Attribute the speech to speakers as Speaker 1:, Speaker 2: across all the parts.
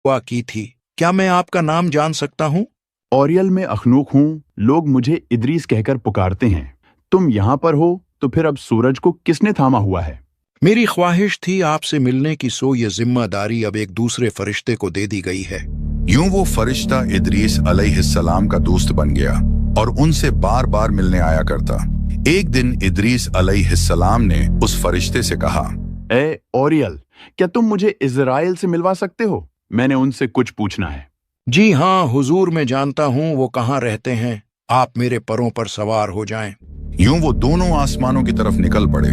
Speaker 1: दुआ की थी। क्या मैं आपका नाम जान सकता हूँ?
Speaker 2: ओरियल में अखनूक हूँ, लोग मुझे इदरीस कहकर पुकारते हैं। तुम यहाँ पर हो तो फिर अब सूरज को किसने थामा हुआ है?
Speaker 1: मेरी ख्वाहिश थी आपसे मिलने की, सो ये जिम्मेदारी अब एक दूसरे फरिश्ते को दे दी गई है।
Speaker 3: यूं वो फरिश्ता इदरीस अलैहिस्सलाम का दोस्त बन गया और उनसे बार बार मिलने आया करता। एक दिन इदरीस अलैहिस्सलाम ने उस फरिश्ते से कहा,
Speaker 2: ए ओरियल, क्या तुम मुझे इजराइल से मिलवा सकते हो? मैंने उनसे कुछ पूछना है।
Speaker 1: जी हाँ हुजूर, मैं जानता हूँ वो कहाँ रहते हैं। आप मेरे परों पर सवार हो जाएं।
Speaker 3: यूं वो दोनों आसमानों की तरफ निकल पड़े।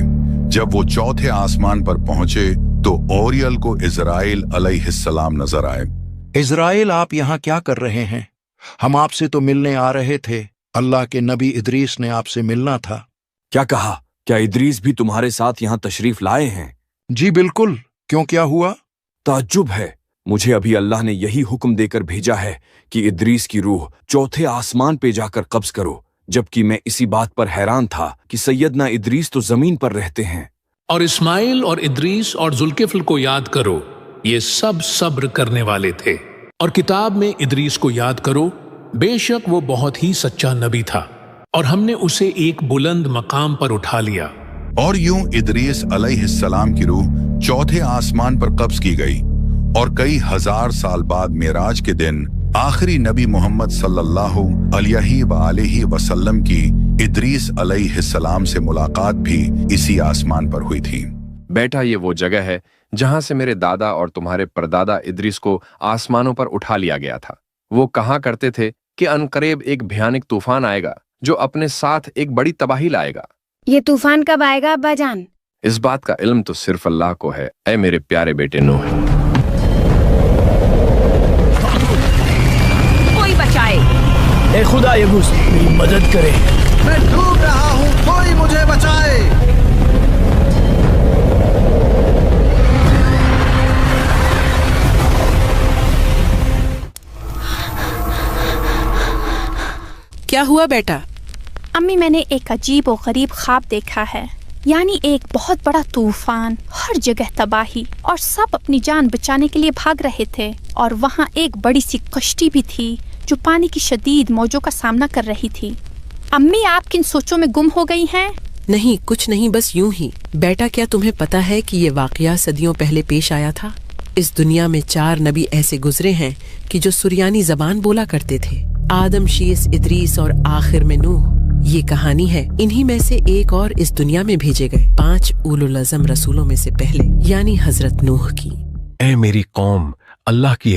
Speaker 3: जब वो चौथे आसमान पर पहुंचे तो ओरियल को इजराइल अलैहिस्सलाम नजर आए।
Speaker 1: इजराइल, आप यहाँ क्या कर रहे हैं? हम आपसे तो मिलने आ रहे थे। अल्लाह के नबी इदरीस ने आपसे मिलना था।
Speaker 4: क्या कहा? क्या इदरीस भी तुम्हारे साथ यहाँ तशरीफ लाए हैं?
Speaker 1: जी बिल्कुल। क्यों, क्या हुआ?
Speaker 4: ताज्जुब है, मुझे अभी अल्लाह ने यही हुक्म देकर भेजा है कि इदरीस की रूह चौथे आसमान पे जाकर कब्ज करो, जबकि मैं इसी बात पर हैरान था कि सैयदना इदरीस तो जमीन पर रहते हैं।
Speaker 5: और इस्माइल और इदरीस और जुल्किफ्ल को याद करो, ये सब सब्र करने वाले थे। और किताब में इदरीस को याद करो, बेशक वो बहुत ही सच्चा नबी था और हमने उसे एक बुलंद मकाम पर उठा लिया।
Speaker 3: और यूं इदरीस अलैहिस्सलाम की रूह चौथे आसमान पर कब्ज की गई और कई हजार साल बाद मेराज के दिन आखिरी नबी मोहम्मद सल्लल्लाहु अलैहि वसल्लम की इदरीस अलैहिस्सलाम से मुलाकात भी इसी आसमान पर हुई थी।
Speaker 6: बेटा, ये वो जगह है जहां से मेरे दादा और तुम्हारे परदादा इदरीस को आसमानों पर उठा लिया गया था। वो कहा करते थे कि अनकरीब एक भयानक तूफान आएगा जो अपने साथ एक बड़ी तबाही लाएगा।
Speaker 7: ये तूफान कब आएगा अब्बा जान?
Speaker 6: इस बात का इल्म तो सिर्फ अल्लाह को है, ऐ मेरे प्यारे बेटे नूह।
Speaker 7: कोई बचाए।
Speaker 8: ए खुदा यगूस, मेरी मदद करे।
Speaker 9: मैं डूब रहा हूँ, कोई मुझे बचाए।
Speaker 10: क्या हुआ बेटा?
Speaker 7: अम्मी, मैंने एक अजीब और गरीब ख्वाब देखा है। यानी एक बहुत बड़ा तूफान, हर जगह तबाही और सब अपनी जान बचाने के लिए भाग रहे थे। और वहाँ एक बड़ी सी कश्ती भी थी जो पानी की शदीद मौजों का सामना कर रही थी। अम्मी, आप किन सोचों में गुम हो गई हैं?
Speaker 10: नहीं, कुछ नहीं, बस यूं ही। बेटा, क्या तुम्हें पता है कि ये वाकया सदियों पहले पेश आया था? इस दुनिया में 4 नबी ऐसे गुजरे हैं कि जो सुरियानी जबान बोला करते थे। आदम, शीस, इदरीस और आखिर में नूह। ये कहानी है इन्हीं में से एक और इस दुनिया में भेजे गए 5 उलुल अज़म रसूलों में से पहले, यानी हजरत नूह की।
Speaker 11: ऐ मेरी कौम, अल्लाह की